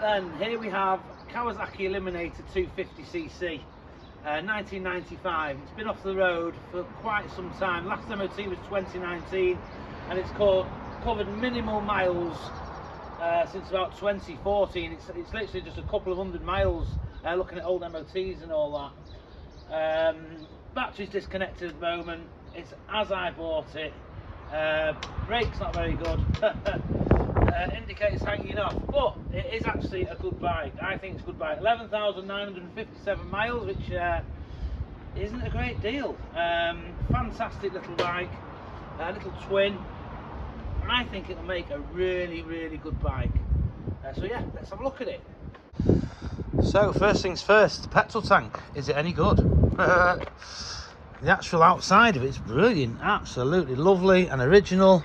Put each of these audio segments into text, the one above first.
Right then, here we have Kawasaki Eliminator 250cc, 1995. It's been off the road for quite some time. Last MOT was 2019, and it's covered minimal miles since about 2014. It's literally just a couple of hundred miles, looking at old MOTs and all that. Battery's disconnected at the moment. It's as I bought it. Brake's not very good. Indicators hanging off, but it is actually a good bike. I think it's a good bike. 11,957 miles, which isn't a great deal. Fantastic little bike, a little twin. I think it'll make a really, really good bike. So yeah, let's have a look at it. So first things first, the petrol tank. Is it any good? The actual outside of it's brilliant, absolutely lovely and original.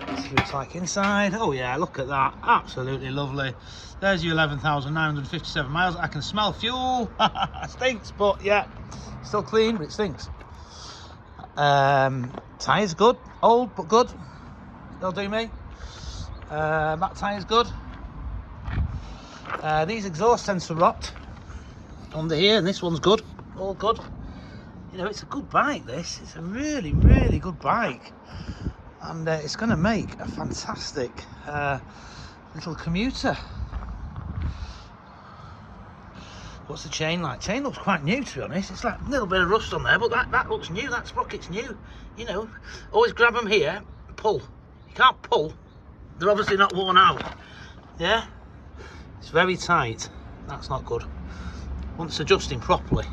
Let's see what it's like inside. Oh yeah, look at that, absolutely lovely. There's your 11,957 miles. I can smell fuel. It stinks, but yeah, still clean, but it stinks. Tyres good, old but good. They'll do me. That tyre's good. These exhaust sensor rot under here, and this one's good, all good. You know, it's a good bike, this. It's a really, really good bike. And it's going to make a fantastic little commuter. What's the chain like? Chain looks quite new, to be honest. It's like a little bit of rust on there, but that looks new. That sprocket's new. You know, always grab them here, pull. You can't pull. They're obviously not worn out. Yeah? It's very tight. That's not good. Wants adjusting properly.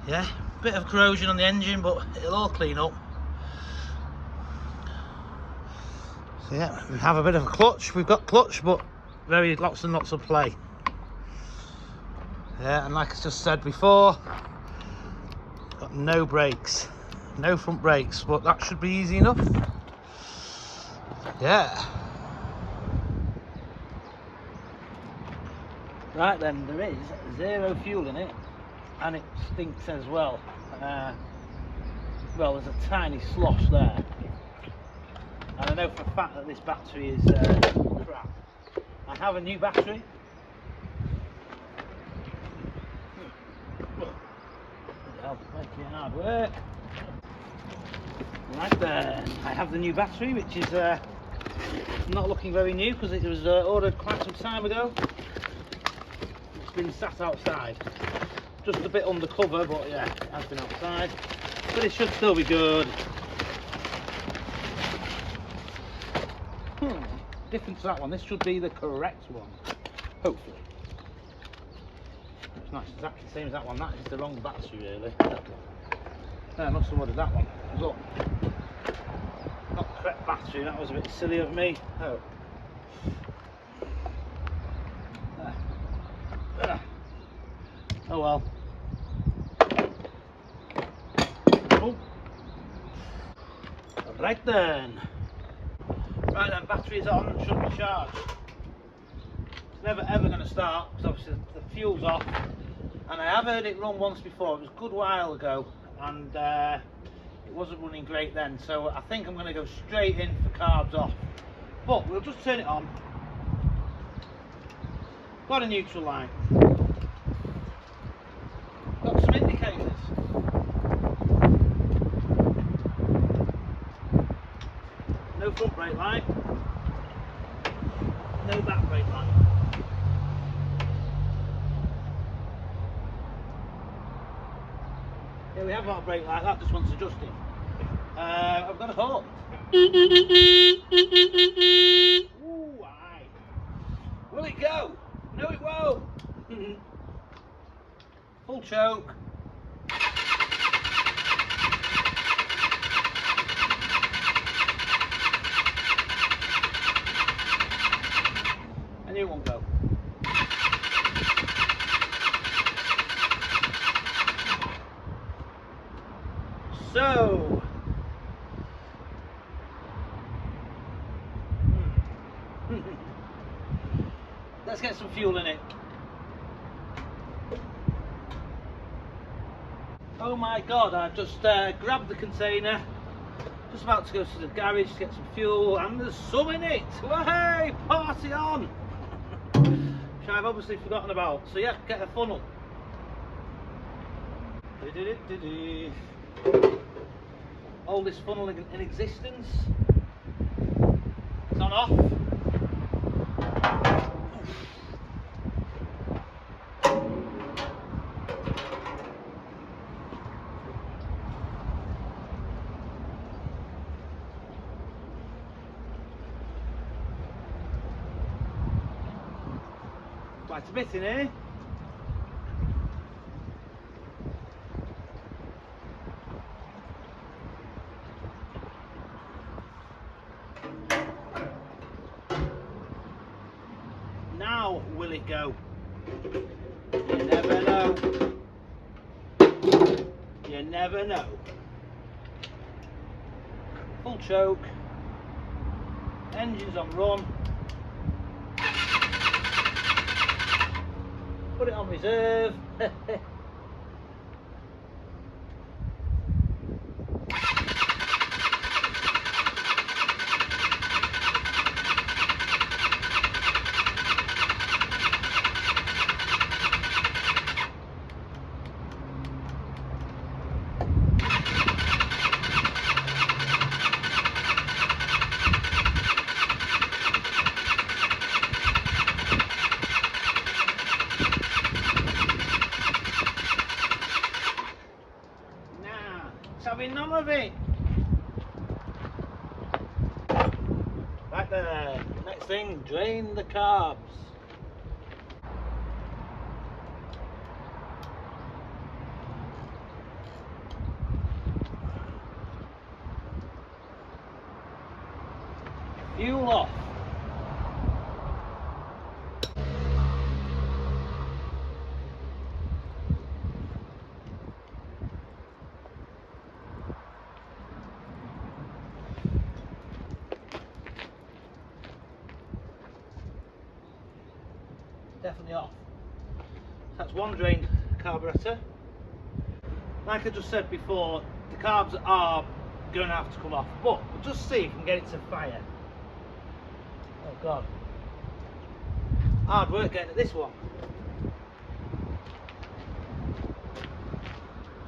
Yeah? Bit of corrosion on the engine, but it'll all clean up. So yeah, we have a bit of a clutch. We've got clutch, but lots and lots of play. Yeah, and like I just said before, got no brakes, no front brakes, but that should be easy enough. Yeah. Right then, there is zero fuel in it, and it stinks as well. Well, there's a tiny slosh there, and I know for a fact that this battery is crap. I have a new battery. I'll make it hard work. Right then, I have the new battery, which is not looking very new because it was ordered quite some time ago. It's been sat outside, just a bit undercover, but yeah, it has been outside. But it should still be good. Different to that one. This should be the correct one, hopefully. It's not exactly the same as that one. That is the wrong battery, really. I must have ordered that one. Look, not the correct battery. That was a bit silly of me. Oh. Oh well. Oh. Right then. Right then, battery's on and should be charged. It's never ever going to start because obviously the fuel's off. And I have heard it run once before. It was a good while ago, and it wasn't running great then. So I think I'm going to go straight in for carbs off. But we'll just turn it on. Got a neutral line. Got some indicators. No front brake light. No back brake light. Yeah, we have got a brake light. That just wants adjusting. I've got a horn. Ooh, aye. Will it go? No, it won't. Full choke. And it won't go. So, let's get some fuel in it. Oh my god, I've just grabbed the container, just about to go to the garage to get some fuel, and there's some in it. Hey, party on! which I've obviously forgotten about. So yeah, get a funnel. Oldest funnel in existence. It's on off. Quite a bit in here. Now will it go? You never know. You never know. Full choke. Engine's on run. Put it on reserve. Having none of it. Right there. Next thing, drain the carbs. Fuel off. Definitely off. That's one drained carburetor. Like I just said before, the carbs are going to have to come off, but we'll just see if we can get it to fire. Oh god, hard work getting at this one.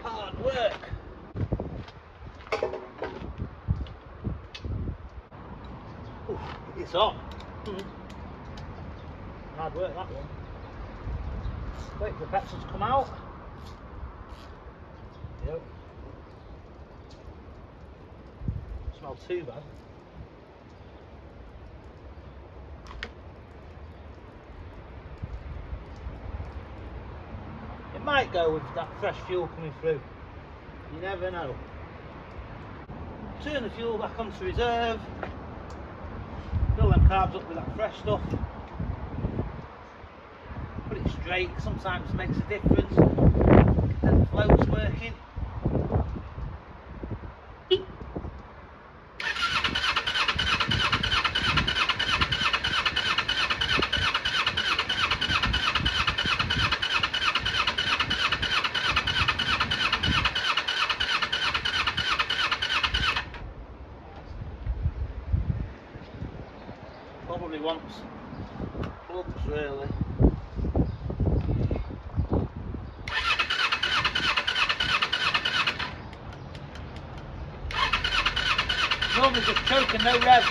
Hard work. Ooh, it's on. Hard work, that one. Wait for the petrol to come out. Yep. Smell too bad. It might go with that fresh fuel coming through. You never know. Turn the fuel back onto reserve. Fill them carbs up with that fresh stuff. Put it straight, sometimes makes a difference. Get the floats working. Probably wants plugs really. Normally just choking, no revs.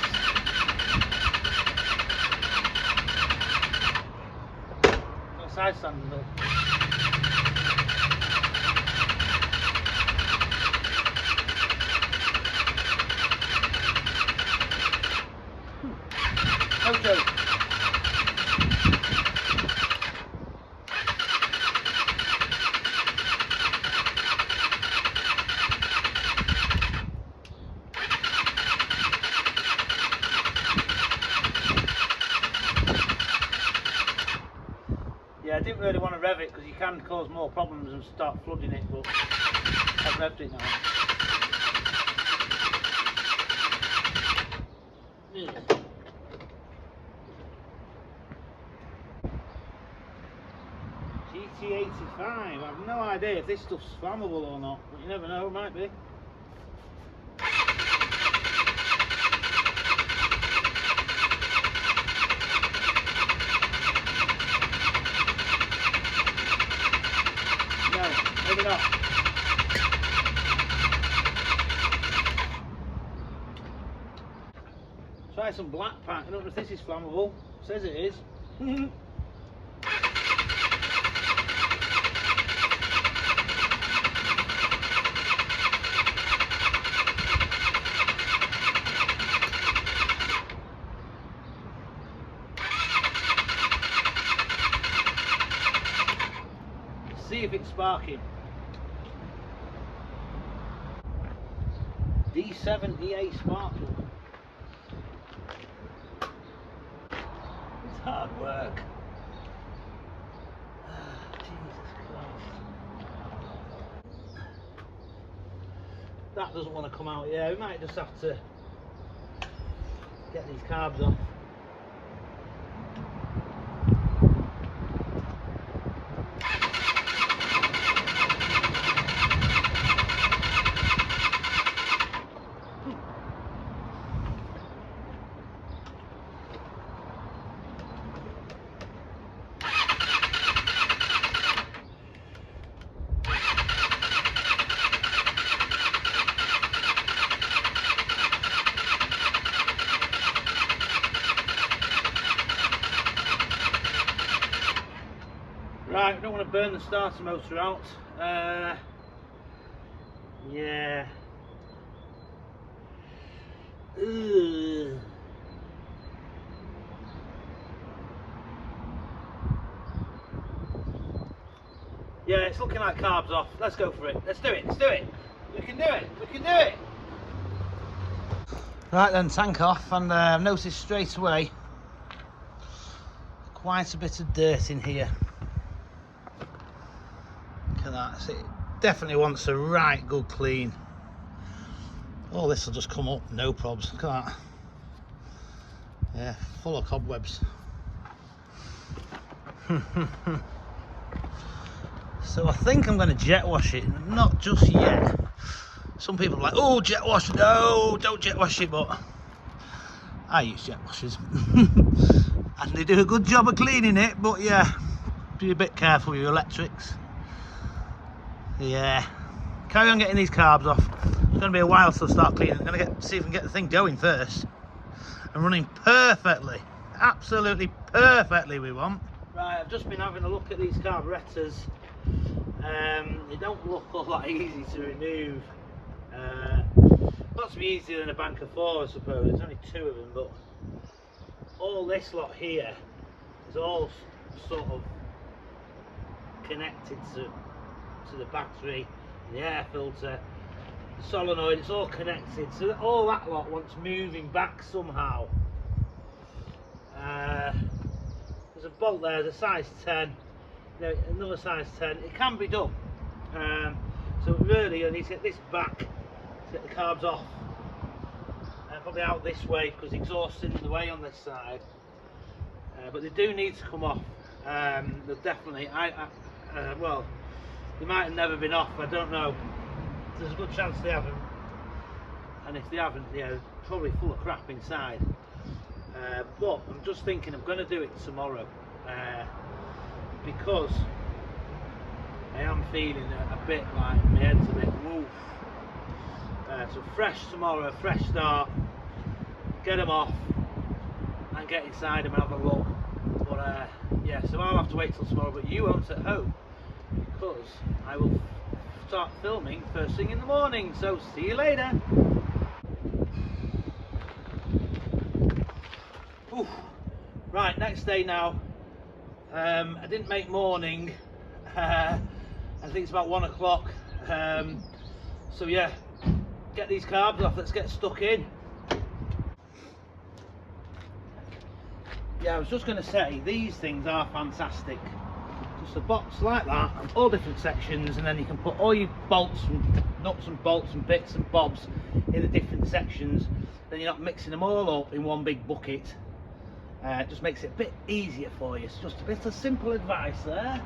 No side standing though. No choke. Yeah, I didn't really want to rev it because you can cause more problems and start flooding it, but I've revved it now. Yeah. GT85, I have no idea if this stuff's flammable or not, but you never know, it might be. coming off. Try some black pack. I don't know if this is flammable. It says it is. See if it's sparking. D7 EA sparkle. It's hard work. Jesus Christ. That doesn't want to come out. Yeah, we might just have to get these carbs off. Right, I don't want to burn the starter motor out. Yeah. Ugh. Yeah, it's looking like carbs off. Let's go for it. Let's do it. Let's do it. We can do it. We can do it. Right then, tank off, and I've noticed straight away quite a bit of dirt in here. Look at that. So it definitely wants a right good clean. All this will just come up, no probs. Look at that. Yeah, full of cobwebs. So I think I'm going to jet wash it, not just yet. Some people are like, oh, jet wash, no, don't jet wash it, but I use jet washers. And they do a good job of cleaning it, but yeah, be a bit careful with your electrics. Yeah, carry on getting these carbs off. It's going to be a while till I start cleaning. I'm going to see if I can get the thing going first. And running perfectly, absolutely perfectly we want. Right, I've just been having a look at these carburetors. They don't look all that easy to remove. Not to be easier than a bank of four, I suppose. There's only two of them, but all this lot here is all sort of connected to the battery, the air filter, the solenoid. It's all connected, so that all that lot wants moving back somehow. There's a bolt there, there's a size 10, another size 10. It can be done. So really I need to get this back to get the carbs off, probably out this way because the exhaust's in the way on this side, but they do need to come off. They're definitely, well, they might have never been off, I don't know. There's a good chance they haven't, and if they haven't, yeah, they're probably full of crap inside. But I'm just thinking I'm going to do it tomorrow, because I am feeling a bit like my head's a bit woof. So fresh tomorrow, fresh start, get them off and get inside them and have a look. But yeah, so I'll have to wait till tomorrow, but you won't at home because I will start filming first thing in the morning. So see you later. Oof. Right, next day now. I didn't make morning. I think it's about 1 o'clock. So yeah, get these carbs off. Let's get stuck in. Yeah, I was just going to say, these things are fantastic. Just a box like that, all different sections, and then you can put all your bolts and nuts and bolts and bits and bobs in the different sections. Then you're not mixing them all up in one big bucket. It just makes it a bit easier for you. It's just a bit of simple advice there.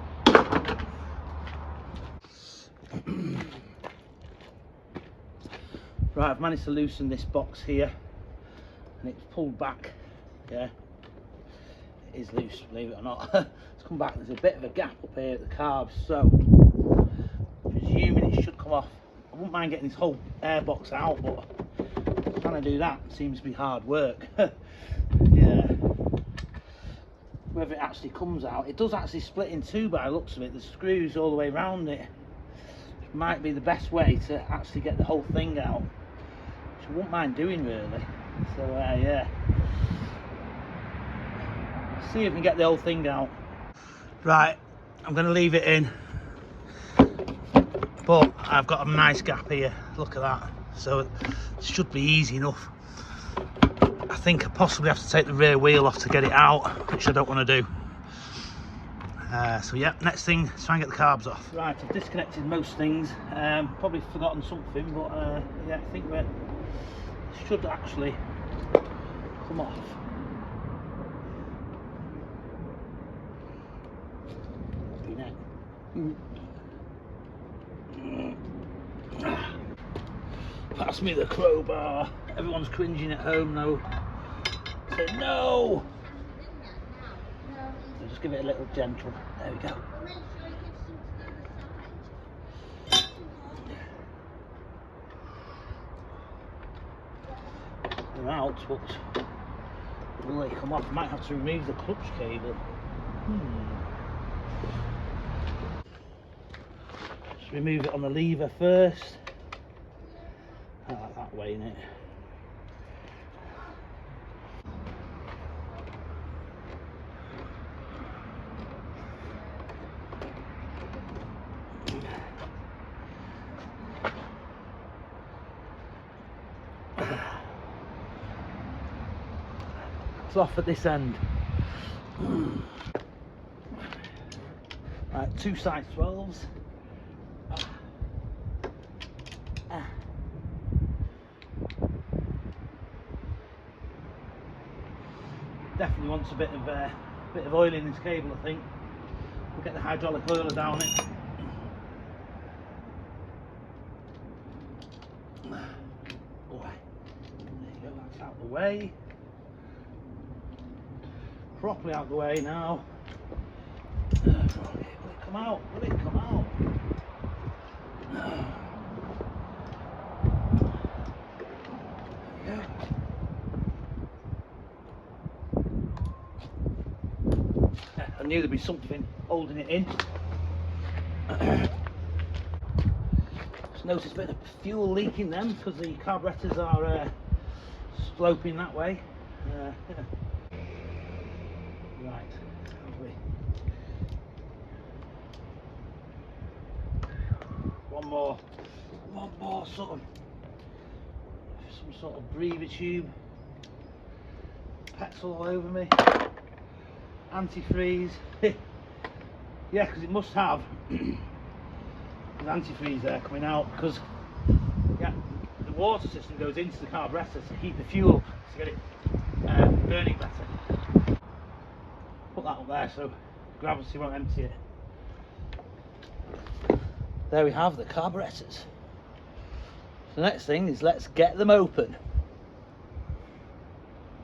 Right, I've managed to loosen this box here, and it's pulled back. Yeah, it is loose, believe it or not. It's come back. There's a bit of a gap up here at the carbs, so I presume come off. I wouldn't mind getting this whole airbox out, but trying to do that seems to be hard work. Yeah. Whether it actually comes out, it does actually split in two by the looks of it. There's screws all the way around it. Which might be the best way to actually get the whole thing out, which I wouldn't mind doing really. So yeah. See if we can get the whole thing out. Right, I'm going to leave it in, but I've got a nice gap here, look at that, so it should be easy enough. I think I possibly have to take the rear wheel off to get it out, which I don't want to do. So yeah, next thing, try and get the carbs off. Right, I've disconnected most things, probably forgotten something, but yeah, I think it should actually come off. Pass me the crowbar. Everyone's cringing at home now. Say no. So just give it a little gentle. There we go. They're out, but will they come off? I might have to remove the clutch cable. Remove it on the lever first. I like that way, innit? It's off at this end. Right, two size 12s. Definitely wants a bit of oil in this cable, I think. We'll get the hydraulic oiler down it. Oh, there you go, that's out the way. Properly out the way now. Will it come out? Will it come out? There you go. I knew there'd be something holding it in. Just noticed a bit of fuel leak in them because the carburetors are sloping that way. Right, one more sort of some sort of breather tube. Petrol all over me. Antifreeze. Yeah, because it must have there's antifreeze there coming out, because yeah, the water system goes into the carburetor to heat the fuel up, to get it burning better. Put that up there so gravity won't empty it. There we have the carburetors. The next thing is let's get them open.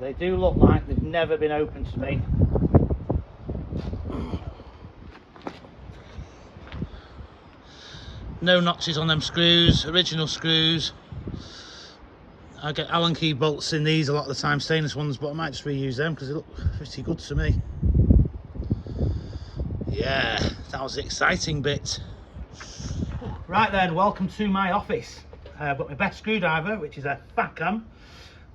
They do look like they've never been opened to me. No notches on them screws, original screws. I get Allen key bolts in these a lot of the time, stainless ones, but I might just reuse them because they look pretty good to me. Yeah, that was the exciting bit. Right then, welcome to my office. I've got my best screwdriver, which is a Facam,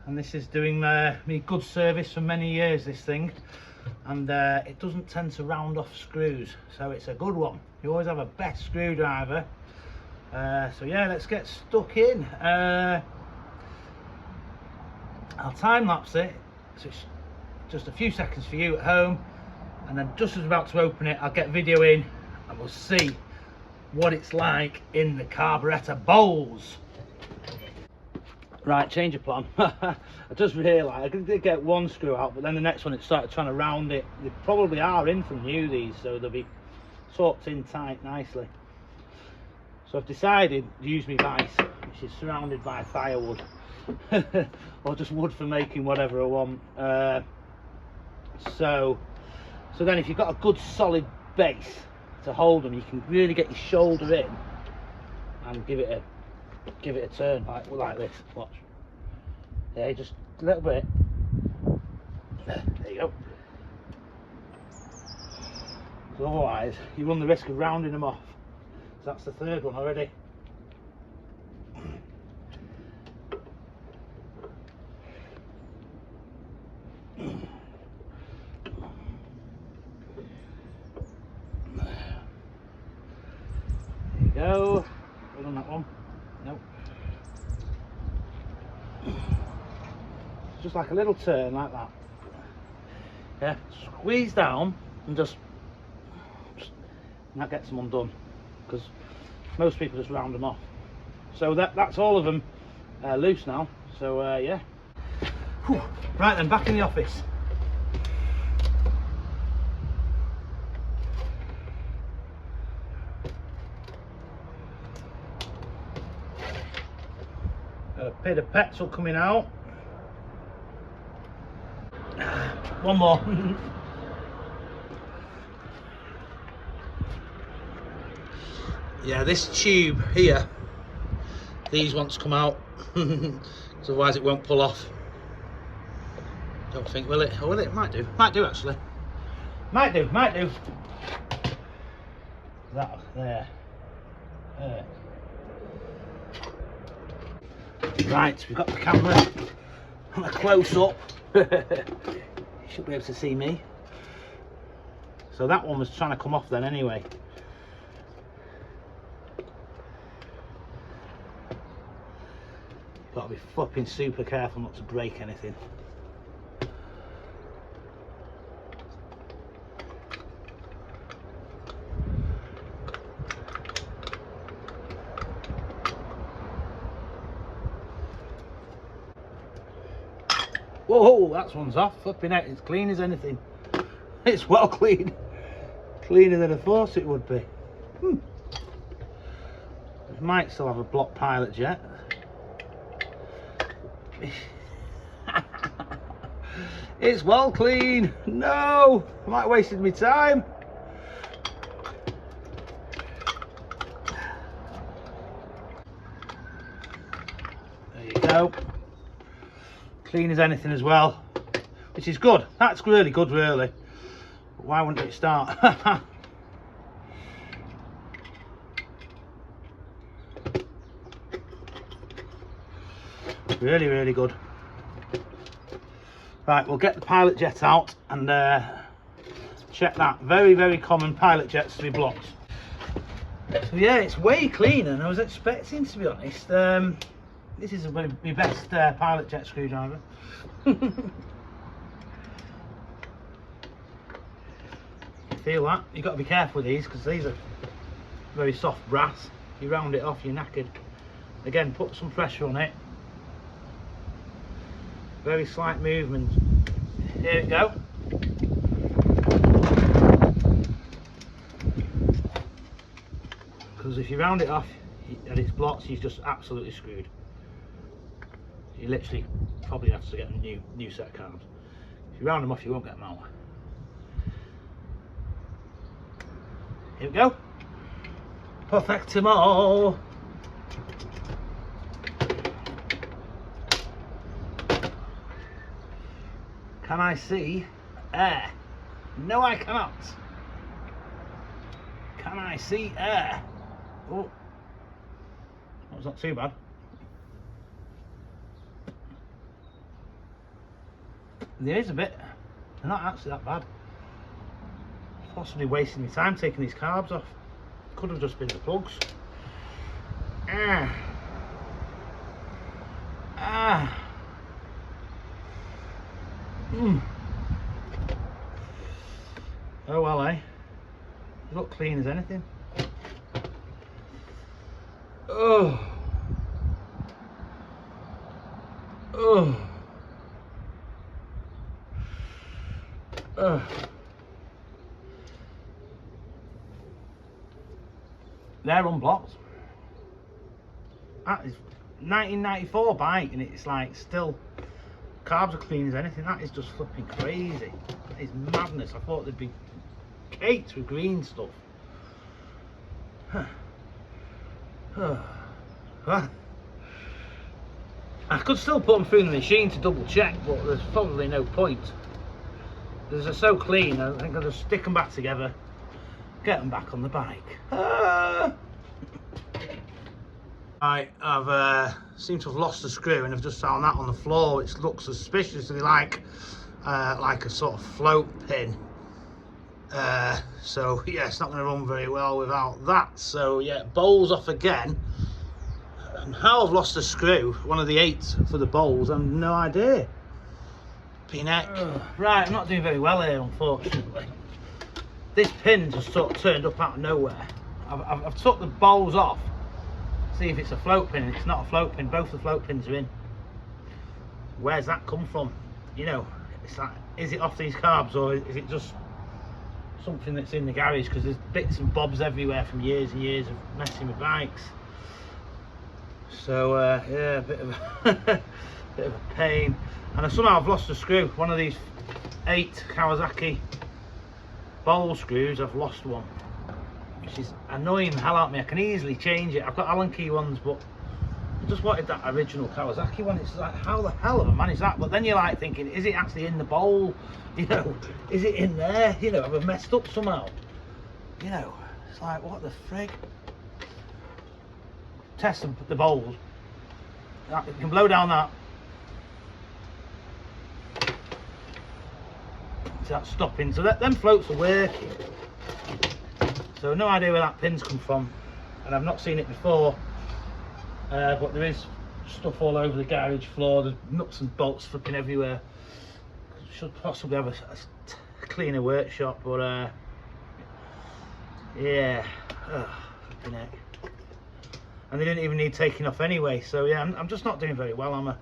and this is doing me good service for many years, this thing. And it doesn't tend to round off screws, so it's a good one. You always have a best screwdriver. So yeah, let's get stuck in. I'll time lapse it, so it's just a few seconds for you at home, and then just as we're about to open it, I'll get video in and we'll see what it's like in the carburetor bowls. Right, change of plan. I just realised I did get one screw out, but then the next one it started trying to round it. They probably are in from new, these, so they'll be torqued in tight nicely. So I've decided to use my vise, which is surrounded by firewood, or just wood for making whatever I want. So then if you've got a good solid base to hold them, you can really get your shoulder in and give it a turn like this. Watch. Yeah, just a little bit. There you go. So otherwise, you run the risk of rounding them off. So that's the third one already. Go. Hold on that one. Nope. Just like a little turn like that. Yeah. Squeeze down and just and that gets them undone, because most people just round them off. So that's all of them loose now. So yeah. Whew. Right then, back in the office. Got a bit of petrol coming out. One more. Yeah, this tube here, these want to come out, because otherwise it won't pull off. Don't think, will it? Or will it? Might do. Might do actually. Might do. Might do. That there. There. Right, we've got the camera on a close up. You should be able to see me. So that one was trying to come off then anyway. Got to be flipping super careful not to break anything. Whoa, that one's off. Flipping out, it's clean as anything. It's well clean. Cleaner than I thought it would be. It might still have a block pilot jet. It's well clean. No, I might have wasted my time. There you go. Clean as anything as well, which is good. That's really good, really. But why wouldn't it start? Really, really good. Right, we'll get the pilot jet out and check that. Very, very common pilot jets to be blocked. So yeah, it's way cleaner than I was expecting, to be honest. This is my best pilot jet screwdriver. Feel that? You've got to be careful with these, because these are very soft brass. If you round it off, you're knackered. Again, put some pressure on it. Very slight movement. Here we go. Because if you round it off and it's blocked, you've just absolutely screwed. You literally probably have to get a new set of carbs. If you round them off, you won't get them out. Here we go. Perfectimo. Can I see air? No, I cannot. Can I see air? Oh, that's not too bad. There is a bit. They're not actually that bad. Possibly wasting my time taking these carbs off. Could have just been the plugs. Oh well, eh? They look clean as anything. Oh. They're unblocked. That is 1994 bike, and it's like still carbs are clean as anything. That is just flipping crazy. That is madness. I thought they'd be caked with green stuff. Huh. I could still put them through the machine to double check, but there's probably no point. They're so clean, I think I'll just stick them back together, get them back on the bike. Right, I've seem to have lost a screw, and I've just found that on the floor, which looks suspiciously like a sort of float pin. So yeah, it's not going to run very well without that. So yeah, bowls off again. And how I've lost a screw, one of the 8s for the bowls, I've no idea. P-neck. Right, I'm not doing very well here, unfortunately. This pin just sort of turned up out of nowhere. I've took the bowls off, see if it's a float pin, and it's not a float pin. Both the float pins are in. Where's that come from? You know, it's like, is it off these carbs, or is it just something that's in the garage? Because there's bits and bobs everywhere from years and years of messing with bikes. So yeah, a bit of a bit of a pain. And somehow I've lost a screw. One of these 8 Kawasaki bowl screws, I've lost one, which is annoying the hell out of me. I can easily change it. I've got Allen key ones, but I just wanted that original Kawasaki one. It's like, how the hell have I managed that? But then you're like thinking, is it actually in the bowl? You know, is it in there? You know, have I messed up somehow? You know, it's like, what the frig? Test the bowls. You can blow down that. So that's stopping. So them floats are working. So no idea where that pin's come from, and I've not seen it before. But there is stuff all over the garage floor. There's nuts and bolts flipping everywhere. Should possibly have a cleaner workshop, but yeah, flipping heck. And they didn't even need taking off anyway. So yeah, I'm just not doing very well, am I?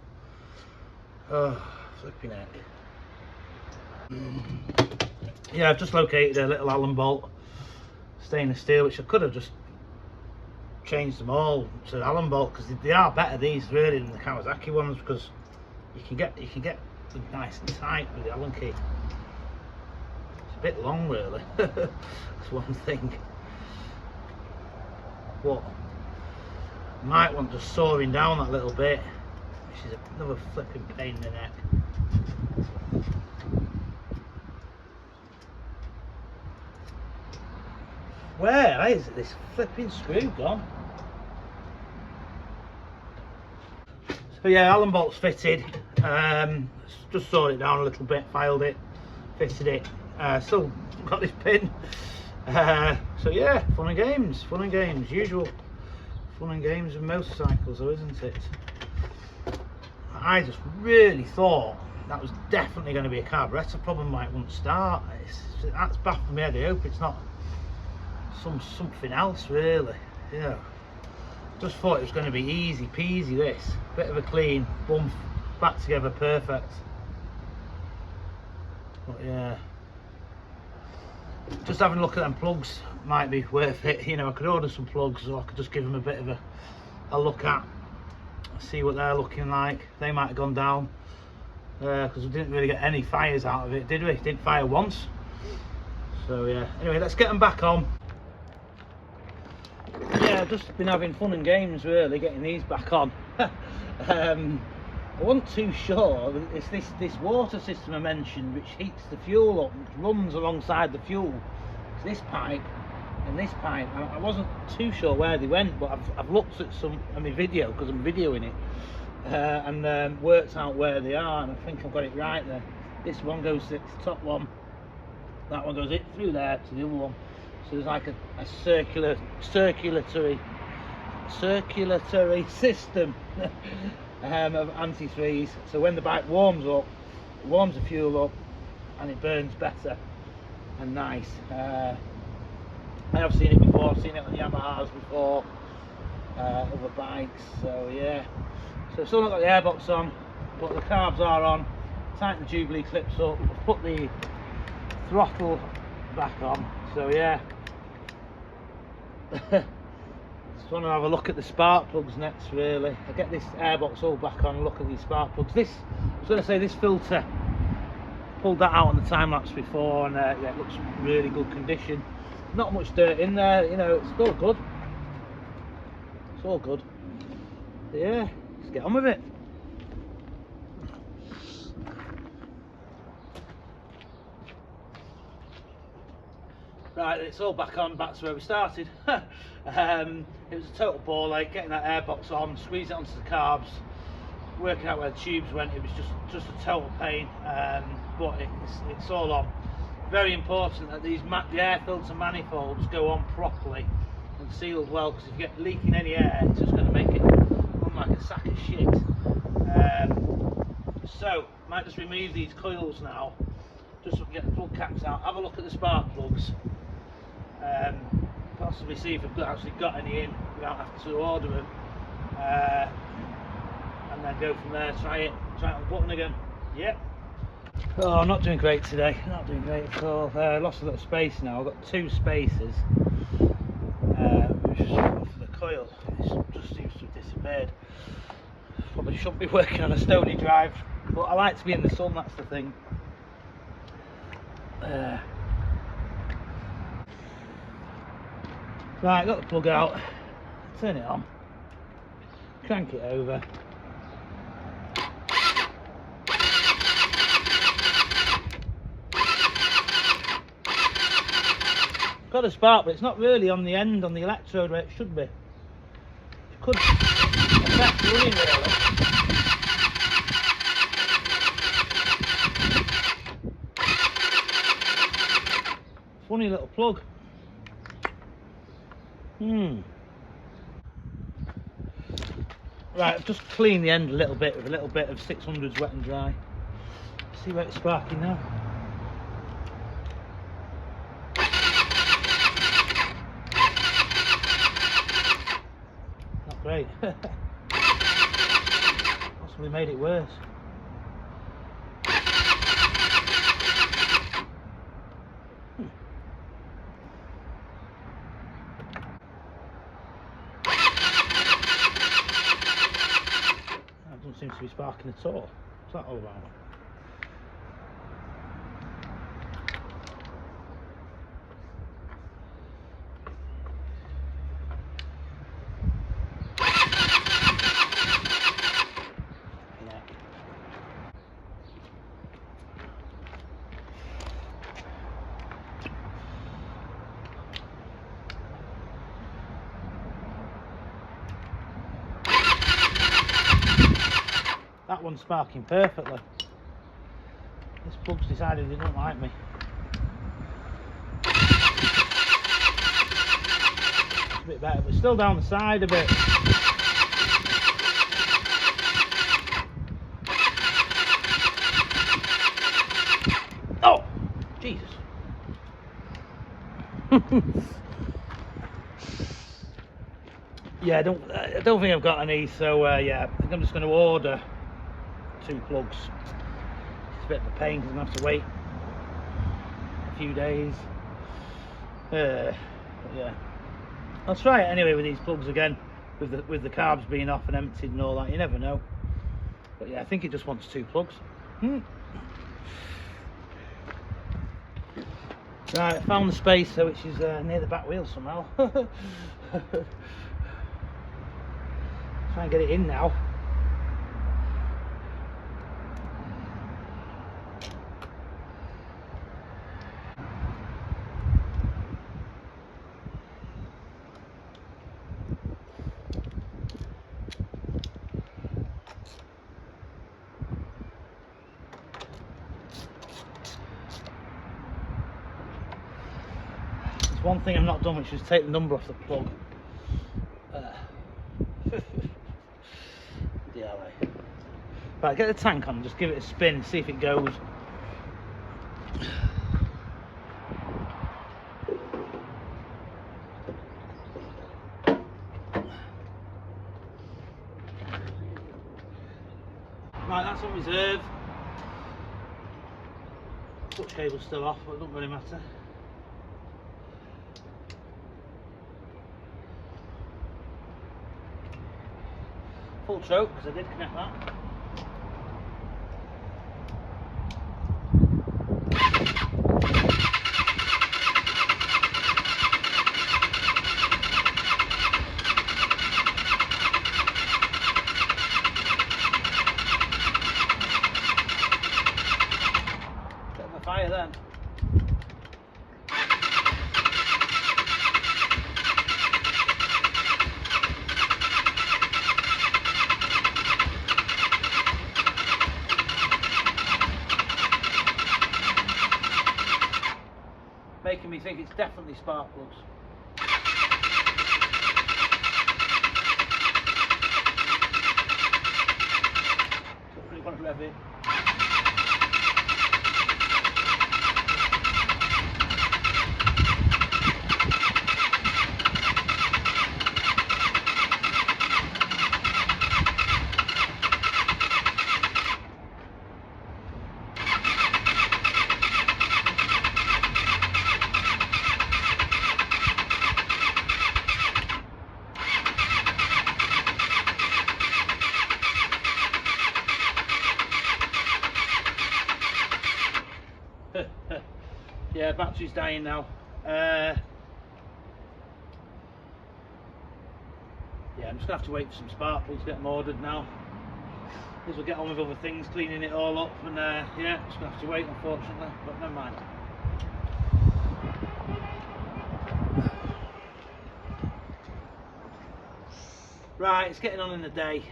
Oh, flipping heck. Yeah, I've just located a little Allen bolt, stainless steel, which I could have just changed them all to Allen bolt, because they are better, these, really, than the Kawasaki ones, because you can get them nice and tight with the Allen key. It's a bit long, really. That's one thing. But might want just sawing down that little bit, which is another flipping pain in the neck. Where is this flipping screw gone? So yeah, Allen bolt's fitted. Just sawed it down a little bit, filed it, fitted it. Still got this pin. So yeah, fun and games, usual fun and games with motorcycles, though, isn't it? I just really thought that was definitely going to be a carburetor problem, why it wouldn't start. That's baffled me head. I hope it's not something else, really. You know, just thought it was going to be easy peasy, this bit of a clean, boom, back together, perfect. But yeah, just having a look at them plugs might be worth it. You know, I could order some plugs, or I could just give them a bit of a look at, see what they're looking like. They might have gone down, because we didn't really get any fires out of it, did we? Didn't fire once. So yeah, anyway, let's get them back on. Yeah, I've just been having fun and games, really, getting these back on. I wasn't too sure. It's this water system I mentioned, which heats the fuel up, which runs alongside the fuel. It's this pipe and this pipe. I wasn't too sure where they went, but I've looked at some of my video, because I'm videoing it, and worked out where they are, and I think I've got it right there. This one goes to the top one, that one goes through there to the other one. So there's like a circulatory system of antifreeze. So when the bike warms up, it warms the fuel up and it burns better and nice. I have seen it before. I've seen it on Yamahas before, other bikes. So yeah. So I've still not got the airbox on, but the carbs are on. Tighten the Jubilee clips up. I've put the throttle back on. So yeah. Just want to have a look at the spark plugs next, really. I get this airbox all back on and look at these spark plugs. I was going to say, this filter, pulled that out on the time lapse before, and yeah, it looks really good condition. Not much dirt in there, you know, it's still good. it's all good. Yeah, let's get on with it. Right, it's all back on, back to where we started. It was a total ball ache getting that airbox on, squeezing it onto the carbs, working out where the tubes went. It was just a total pain, but it's all on. Very important that the air filter manifolds go on properly and sealed well, because if you get leaking any air, it's just going to make it look like a sack of shit. So might just remove these coils now, just so we can get the plug caps out, have a look at the spark plugs, possibly see if we've actually got any in without having to order them, and then go from there. Try it on the button again. Yep. Oh, I'm not doing great today, not doing great at all. Lost a little space now. I've got 2 spaces, which is for the coil. It just seems to have disappeared. Probably shouldn't be working on a stony drive, but I like to be in the sun, that's the thing. Right, got the plug out, turn it on, crank it over. Got a spark, but it's not really on the end, on the electrode where it should be. It could affect running really. Funny little plug. Right, I've just cleaned the end a little bit with a little bit of 600s wet and dry. See where it's sparking now. Not great. Possibly made it worse. Seems to be sparking at all. What's that all about? Yeah. That one's sparking perfectly. This plug's decided it doesn't like me. It's a bit better, but still down the side a bit. Oh, Jesus. Yeah, I don't think I've got any, so yeah, I think I'm just going to order 2 plugs. It's a bit of a pain because I'm going to have to wait a few days. But yeah, I'll try it anyway with these plugs again, with the carbs being off and emptied and all that. You never know. But yeah, I think it just wants 2 plugs. Right, I found the spacer, which is near the back wheel somehow. Try and get it in now. There's one thing I've not done, which is take the number off the plug. Right, get the tank on and just give it a spin and see if it goes. Right, that's on reserve. Clutch cable's still off, but it doesn't really matter. Full choke, because I did connect that. making me think it's definitely spark plugs. Don't really want to rev it. Yeah, battery's dying now. Yeah, I'm just gonna have to wait for some spark plugs to get them ordered now, because we'll get on with other things, cleaning it all up, and yeah, just gonna have to wait, unfortunately, but never mind. Right, it's getting on in the day,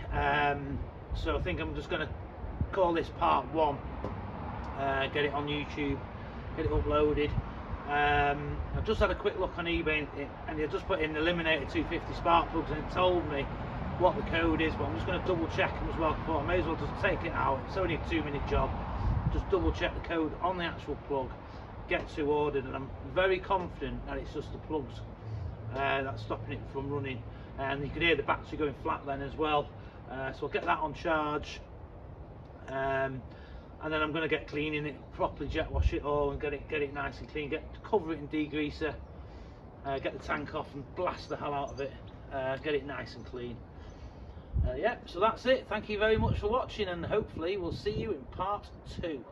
so I think I'm just gonna call this part 1. Get it on YouTube, get it uploaded. I've just had a quick look on eBay, and I just put in Eliminator 250 spark plugs, and it told me what the code is, but I'm just going to double check them as well. But I may as well just take it out. It's only a 2-minute job. Just double check the code on the actual plug, get 2 ordered, and I'm very confident that it's just the plugs that's stopping it from running. And you can hear the battery going flat then as well. So I'll get that on charge. And then I'm going to get cleaning it properly, jet wash it all, and get it nice and clean. Cover it in degreaser, get the tank off and blast the hell out of it. Get it nice and clean. Yeah, so that's it. Thank you very much for watching, and hopefully we'll see you in part 2.